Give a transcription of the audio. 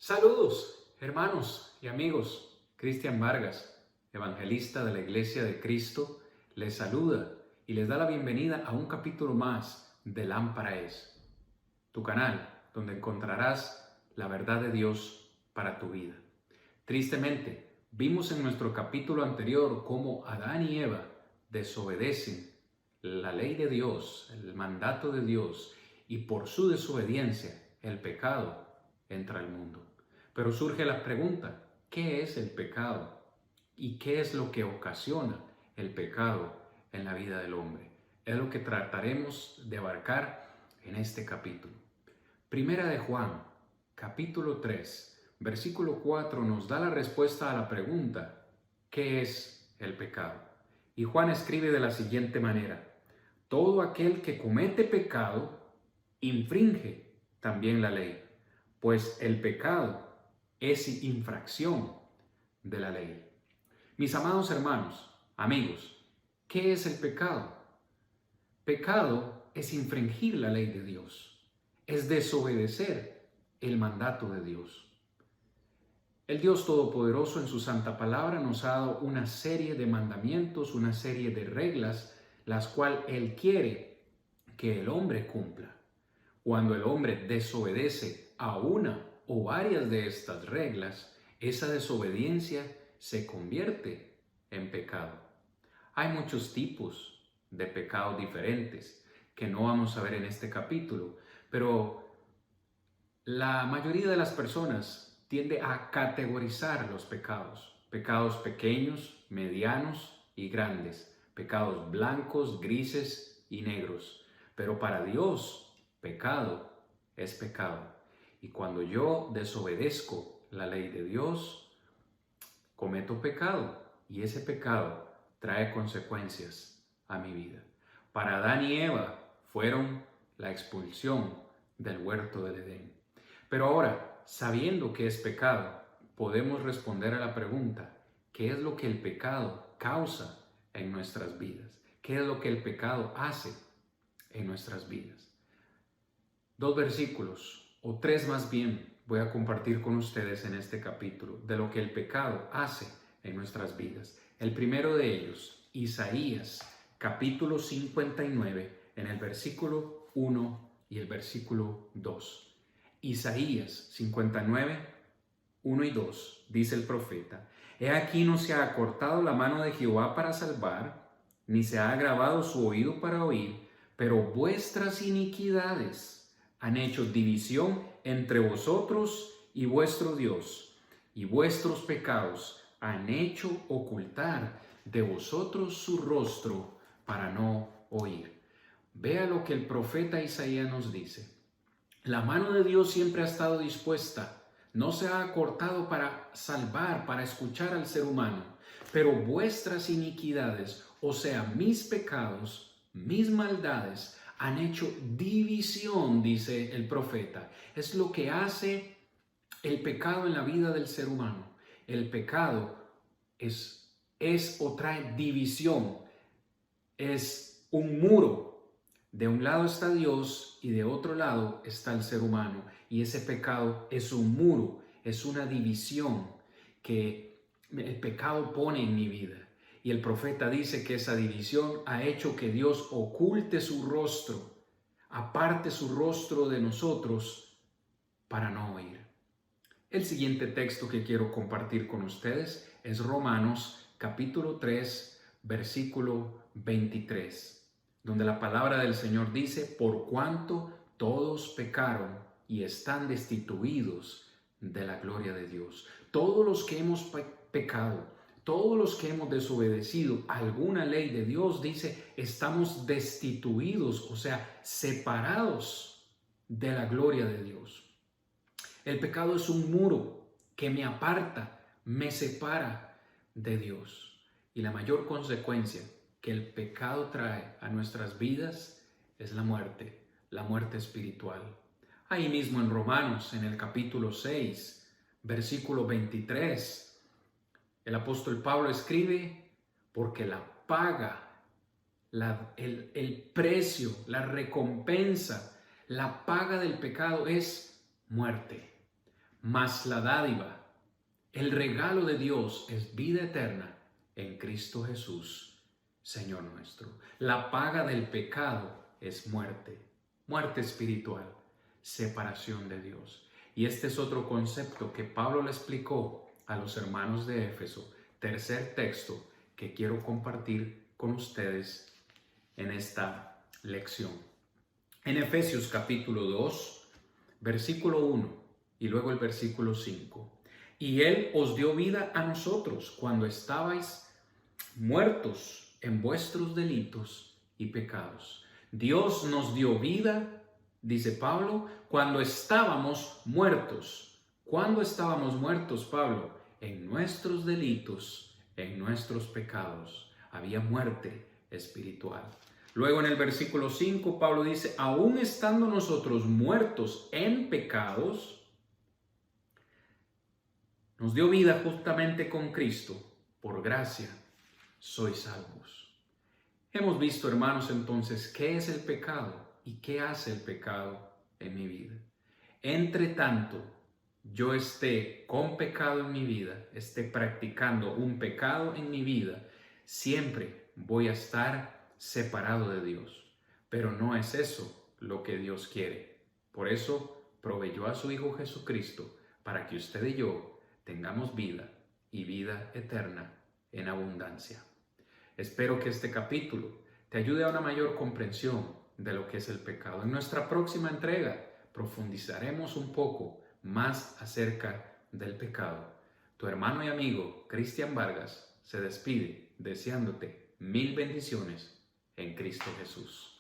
Saludos, hermanos y amigos. Cristian Vargas, evangelista de la Iglesia de Cristo, les saluda y les da la bienvenida a un capítulo más de Lámpara es, tu canal donde encontrarás la verdad de Dios para tu vida. Tristemente, vimos en nuestro capítulo anterior cómo Adán y Eva desobedecen la ley de Dios, el mandato de Dios, y por su desobediencia el pecado entra al mundo. Pero surge la pregunta, ¿qué es el pecado? ¿Y qué es lo que ocasiona el pecado en la vida del hombre? Es lo que trataremos de abarcar en este capítulo. Primera de Juan, capítulo 3, versículo 4 nos da la respuesta a la pregunta, ¿qué es el pecado? Y Juan escribe de la siguiente manera, todo aquel que comete pecado infringe también la ley, pues el pecado es infracción de la ley. Mis amados hermanos, amigos, ¿qué es el pecado? Pecado es infringir la ley de Dios, es desobedecer el mandato de Dios. El Dios Todopoderoso en su santa palabra nos ha dado una serie de mandamientos, una serie de reglas, las cuales Él quiere que el hombre cumpla. Cuando el hombre desobedece a una o varias de estas reglas, esa desobediencia se convierte en pecado. Hay muchos tipos de pecados diferentes que no vamos a ver en este capítulo, pero la mayoría de las personas tiende a categorizar los pecados. Pecados pequeños, medianos y grandes. Pecados blancos, grises y negros. Pero para Dios, pecado es pecado. Y cuando yo desobedezco la ley de Dios, cometo pecado. Y ese pecado trae consecuencias a mi vida. Para Adán y Eva fueron la expulsión del huerto del Edén. Pero ahora, sabiendo que es pecado, podemos responder a la pregunta, ¿qué es lo que el pecado causa en nuestras vidas? ¿Qué es lo que el pecado hace en nuestras vidas? Dos versículos, o tres más bien, voy a compartir con ustedes en este capítulo de lo que el pecado hace en nuestras vidas. El primero de ellos, Isaías, capítulo 59, en el versículo 1 y el versículo 2. Isaías 59, 1 y 2, dice el profeta, He aquí no se ha acortado la mano de Jehová para salvar, ni se ha agravado su oído para oír, pero vuestras iniquidades han hecho división entre vosotros y vuestro Dios, y vuestros pecados han hecho ocultar de vosotros su rostro para no oír. Vea lo que el profeta Isaías nos dice. La mano de Dios siempre ha estado dispuesta, no se ha acortado para salvar, para escuchar al ser humano, pero vuestras iniquidades, o sea, mis pecados, mis maldades, han hecho división, dice el profeta. Es lo que hace el pecado en la vida del ser humano. El pecado es o trae división, es un muro. De un lado está Dios y de otro lado está el ser humano. Y ese pecado es un muro, es una división que el pecado pone en mi vida. Y el profeta dice que esa división ha hecho que Dios oculte su rostro, aparte su rostro de nosotros para no oír. El siguiente texto que quiero compartir con ustedes es Romanos capítulo 3, versículo 23. Donde la palabra del Señor dice, por cuanto todos pecaron y están destituidos de la gloria de Dios. Todos los que hemos pecado, todos los que hemos desobedecido alguna ley de Dios, dice, estamos destituidos, o sea, separados de la gloria de Dios. El pecado es un muro que me aparta, me separa de Dios. Y la mayor consecuencia que el pecado trae a nuestras vidas es la muerte espiritual. Ahí mismo en Romanos, en el capítulo 6, versículo 23, el apóstol Pablo escribe, porque la paga, el precio, la recompensa, la paga del pecado es muerte. mas la dádiva, el regalo de Dios es vida eterna en Cristo Jesús, Señor nuestro. La paga del pecado es muerte, muerte espiritual, separación de Dios. Y este es otro concepto que Pablo le explicó a los hermanos de Éfeso. Tercer texto que quiero compartir con ustedes en esta lección. En Efesios capítulo 2, versículo 1 y luego el versículo 5. Y Él os dio vida a nosotros cuando estabais muertos en vuestros delitos y pecados. Dios nos dio vida, dice Pablo, cuando estábamos muertos. ¿Cuándo estábamos muertos, Pablo? En nuestros delitos, en nuestros pecados. Había muerte espiritual. Luego en el versículo 5, Pablo dice, aún estando nosotros muertos en pecados, nos dio vida justamente con Cristo. Por gracia sois salvos. Hemos visto, hermanos, entonces, qué es el pecado y qué hace el pecado en mi vida. Entre tanto, yo esté con pecado en mi vida, esté practicando un pecado en mi vida, siempre voy a estar separado de Dios. Pero no es eso lo que Dios quiere. Por eso proveyó a su Hijo Jesucristo para que usted y yo tengamos vida y vida eterna en abundancia. Espero que este capítulo te ayude a una mayor comprensión de lo que es el pecado. En nuestra próxima entrega profundizaremos un poco más acerca del pecado. Tu hermano y amigo Cristian Vargas se despide deseándote 1000 bendiciones en Cristo Jesús.